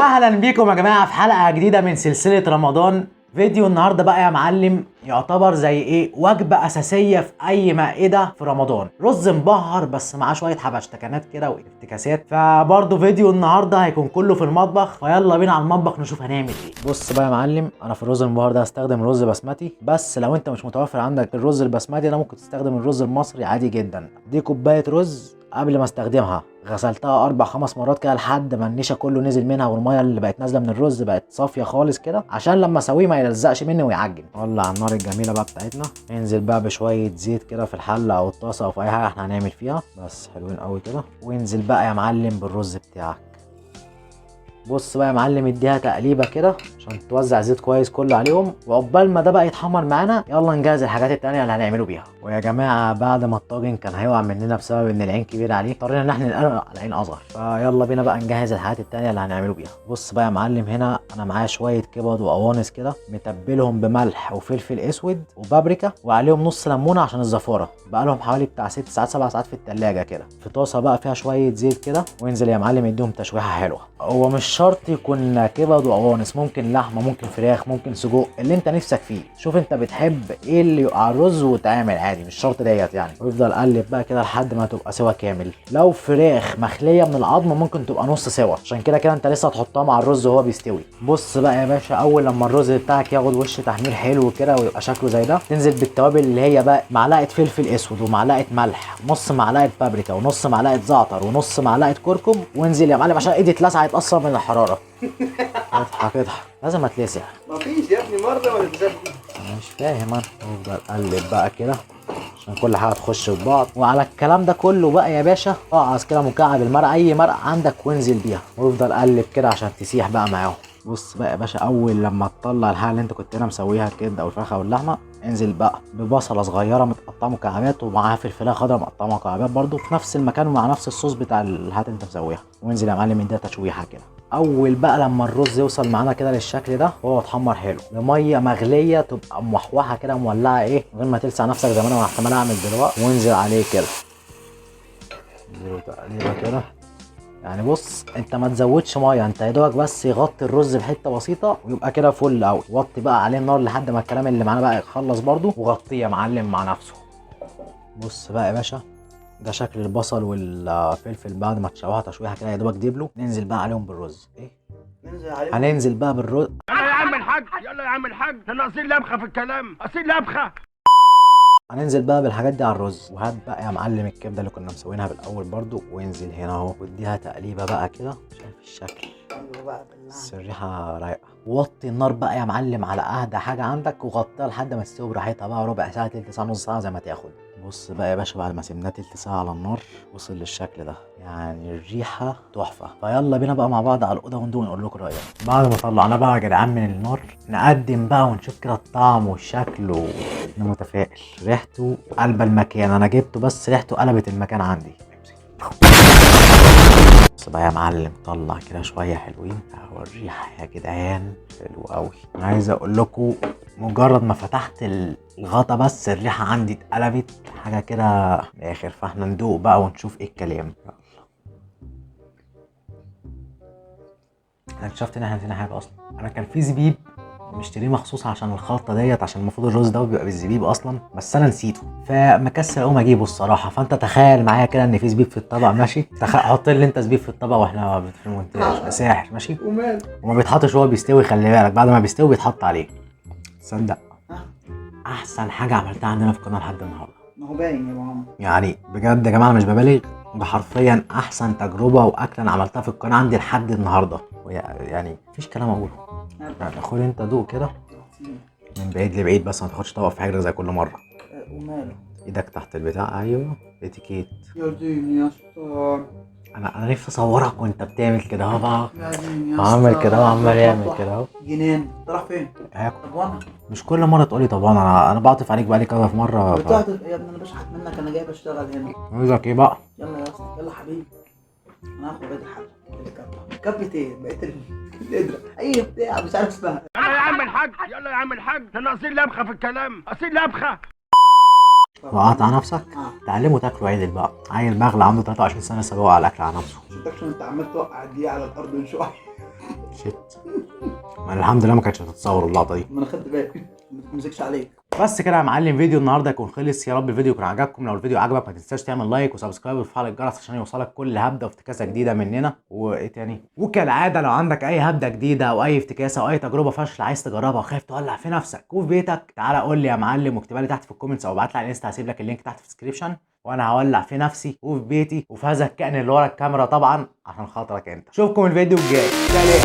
اهلا بيكم يا جماعه في حلقه جديده من سلسله رمضان. فيديو النهارده بقى يا معلم يعتبر زي ايه، وجبه اساسيه في اي مائده في رمضان. رز مبهر بس معاه شويه حبشتكنات كده وافتكاسات. فبرضه فيديو النهارده هيكون كله في المطبخ، فيلا بينا على المطبخ نشوف هنعمل ايه. بص بقى يا معلم، انا في الرز المبهر ده هستخدم رز بسمتي، بس لو انت مش متوفر عندك الرز البسمتي ده ممكن تستخدم الرز المصري عادي جدا. دي كوبايه رز قبل ما استخدمها غسلتها 4-5 مرات كده لحد ما النشا كله نزل منها، والميه اللي بقت نازله من الرز بقت صافيه خالص كده، عشان لما اسويه ما يلزقش مني ويعجن. نولع على النار الجميله بقى بتاعتنا، ننزل بقى بشويه زيت كده في الحله او الطاسه او في اي حاجه احنا هنعمل فيها، بس حلوين قوي كده. وانزل بقى يا معلم بالرز بتاعك. بص بقى يا معلم، اديها تقليبه كده عشان توزع زيت كويس كله عليهم، وعقبال ما ده بقى يتحمر معانا يلا نجهز الحاجات التانية اللي هنعمله بيها. ويا جماعه بعد ما الطاجن كان هيقع مننا بسبب ان العين كبير عليه، اضطرينا ان احنا ننقله على عين اصغر، فيلا بينا بقى نجهز الحاجات التانية اللي هنعمله بيها. بص بقى يا معلم، هنا انا معايا شويه كبد وقوانص كده متبلهم بملح وفلفل اسود وبابريكا، وعليهم نص ليمونه عشان الزفاره، بقى لهم حوالي بتاع 6 ساعات 7 ساعات في التلاجة كده. في طاسه بقى فيها شويه زيت كده، وانزل يا معلم اديهم تشويحه حلوه. هو مش شرط يكون كبد وقوانص، ممكن لحمه ممكن فراخ ممكن سجق، اللي انت نفسك فيه. شوف انت بتحب ايه اللي يقع الرز وتعمل عادي، مش شرط ديت يعني. ويفضل قلب بقى كده لحد ما تبقى سوا كامل. لو فراخ مخليه من العظم ممكن تبقى نص سوا، عشان كده كده انت لسه هتحطها مع الرز وهو بيستوي. بص بقى يا باشا، اول لما الرز بتاعك ياخد وش تحمير حلو كده ويبقى شكله زي ده، تنزل بالتوابل اللي هي بقى معلقه فلفل اسود ومعلقه ملح، نص معلقه بابريكا ونص معلقه زعتر ونص معلقه كركم. وانزل يا معلم عشان ايدي اتلسعت اصلا من الحراره. اضحك لازم اتلسع. مفيش يا ابني مره ولا تزهق. انا مش فاهم انا. افضل اقلب بقى كده عشان كل حاجه تخش في بعض. وعلى الكلام ده كله بقى يا باشا اقعص كده مكعب المرقه، اي مرقه عندك وانزل بيها، وافضل قلب كده عشان تسيح بقى معاهم. بص بقى يا باشا، اول لما تطلع الحاجه اللي انت كنت هنا مسويها الكبده او الفراخ او اللحمه، انزل بقى ببصله صغيره متقطعه مكعبات، ومعاها فلفله خضراء مقطعه مكعبات برده في نفس المكان ومع نفس الصوص بتاع الحاجات اللي انت مسويها. وانزل يا معلم اديها تشويحه كده. اول بقى لما الرز يوصل معانا كده للشكل ده وهو اتحمر حلو بميه مغليه تبقى موحوحه كده مولعه ايه، من غير ما تلسع نفسك زي ما انا احتمال اعمل دلوقتي. وانزل عليه كده اديله تقليبه كده. يعني بص انت ما تزودش ميه، انت يا دوبك بس يغطي الرز بحته بسيطه ويبقى كده فل قوي. وطي بقى عليه النار لحد ما الكلام اللي معانا بقى يخلص برده، وغطيه يا معلم مع نفسه. بص بقى يا باشا، ده شكل البصل والفلفل بعد ما تشوحها تشويحه كده يا دوبك دبلوا. ننزل بقى عليهم بالرز. ايه ننزل عليهم. هننزل بقى بالرز. يلا يا عم الحاج، يلا يا عم الحاج، احنا ناقصين لبخه في الكلام، ناقصين لبخه. هننزل بقى بالحاجات دي على الرز. وهات بقى يا معلم الكبده اللي كنا مسوينها بالاول برضو، وانزل هنا اهو واديها تقليبه بقى كده. شايف الشكل؟ ايوه بقى بس الريحه رايقه. وطي النار بقى يا معلم على اهدى حاجه عندك، وغطيها لحد ما تستوي براحتها بقى، ربع ساعه تلت ساعه نص ساعه زي ما تاخد. بص بقى يا باشا، بعد ما سيبناه تلت ساعه على النار وصل للشكل ده، يعني الريحه تحفه. فيلا بينا بقى مع بعض على الاوضه وندوق ونقول لكم راينا. بعد ما طلعناه بقى يا جدعان من النار، نقدم بقى ونشوف كده الطعم والشكل انا متفائل. ريحته قلب المكان، انا جبته بس ريحته قلبت المكان عندي. بص بقى يا معلم، طلع كده شويه حلوين اهو. الريحه يا جدعان حلو قوي. انا عايز اقول لكم مجرد ما فتحت الغطا بس الريحه عندي اتقلبت حاجه كده من الاخر. فاحنا ندوق بقى ونشوف ايه الكلام. انا اكتشفت ان احنا نسينا حاجه اصلا. انا كان في زبيب مشتريه مخصوص عشان الخلطه ديت، عشان المفروض الرز ده بيبقى بالزبيب اصلا، بس انا نسيته فمكسل اقوم اجيبه الصراحه. فانت تخيل معايا كده ان في زبيب في الطبق ماشي. حط لي انت زبيب في الطبق واحنا في المونتاج ساحر ماشي. ومال وما بيتحطش وهو بيستوي، خلي بالك بعد ما بيستوي بيتحط عليه. تصدق احسن حاجه عملتها عندنا في القناه لحد النهارده. ما هو باين يا ماما. يعني بجد يا جماعه أنا مش ببالغ، ده حرفيا احسن تجربه واكله انا عملتها في القناه عندي لحد النهارده. يعني مفيش كلام اقوله. يعني خد انت دوق كده من بعيد لبعيد، بس ما تاخدش طبق في حجرك زي كل مره. وماله. ايدك تحت البتاع، ايوه اتيكيت. يا دين يا اسطى. انا نفسي اصورك وانت بتعمل كده اهو بقى. يا دين يا اسطى. عامل كده اهو، عمال يعمل كده اهو. جنان. انت رايح فين؟ هاكل. طب وانا؟ مش كل مره تقولي طبعا، انا بعطف عليك بقالي كذا في مره. بتعطف يا ابني، انا بشحت منك، انا جاي بشتغل هنا. عايزك ايه بقى؟ يلا يا اسطى، يلا حبيبي. انا هاخد بقيت الحلقه. كبة ايه؟ بقيت القدرة اي بتاع مش عارف اسمها. يلا يا عم الحاج، يلا يا عم الحاج، احنا ناقصين لبخه في الكلام، ناقصين لبخه. وقعت على نفسك؟ تعلمه تاكله عدل بقى. عيل بغل عنده 23 سنه لسه بيوقع على الاكل على نفسه. شفتكش وانت عمال توقع دي على الارض من شويه. شيت. ما أنا الحمد لله ما كانتش هتتصور اللقطه دي. ما انا خدت بالي ما تمسكش عليك. بس كده يا معلم، فيديو النهارده يكون خلص. يا رب الفيديو يكون عجبكم. لو الفيديو عجبك ما تنساش تعمل لايك وسبسكرايب وتفعل الجرس عشان يوصلك كل هبده وافتكاسه جديده مننا. وايه تاني؟ وكالعاده لو عندك اي هبده جديده او اي افتكاسه او اي تجربه فاشله عايز تجربها وخايف تولع في نفسك وفي بيتك، تعالى قول لي يا معلم واكتبها لي تحت في الكومنتس او ابعت لي على الانستا. هسيب لك اللينك تحت في الديسكربشن، وانا هولع في نفسي وفي بيتي وفي هذا الكائن اللي ورا الكاميرا طبعا عشان خاطرك انت. اشوفكم الفيديو الجاي. سلام.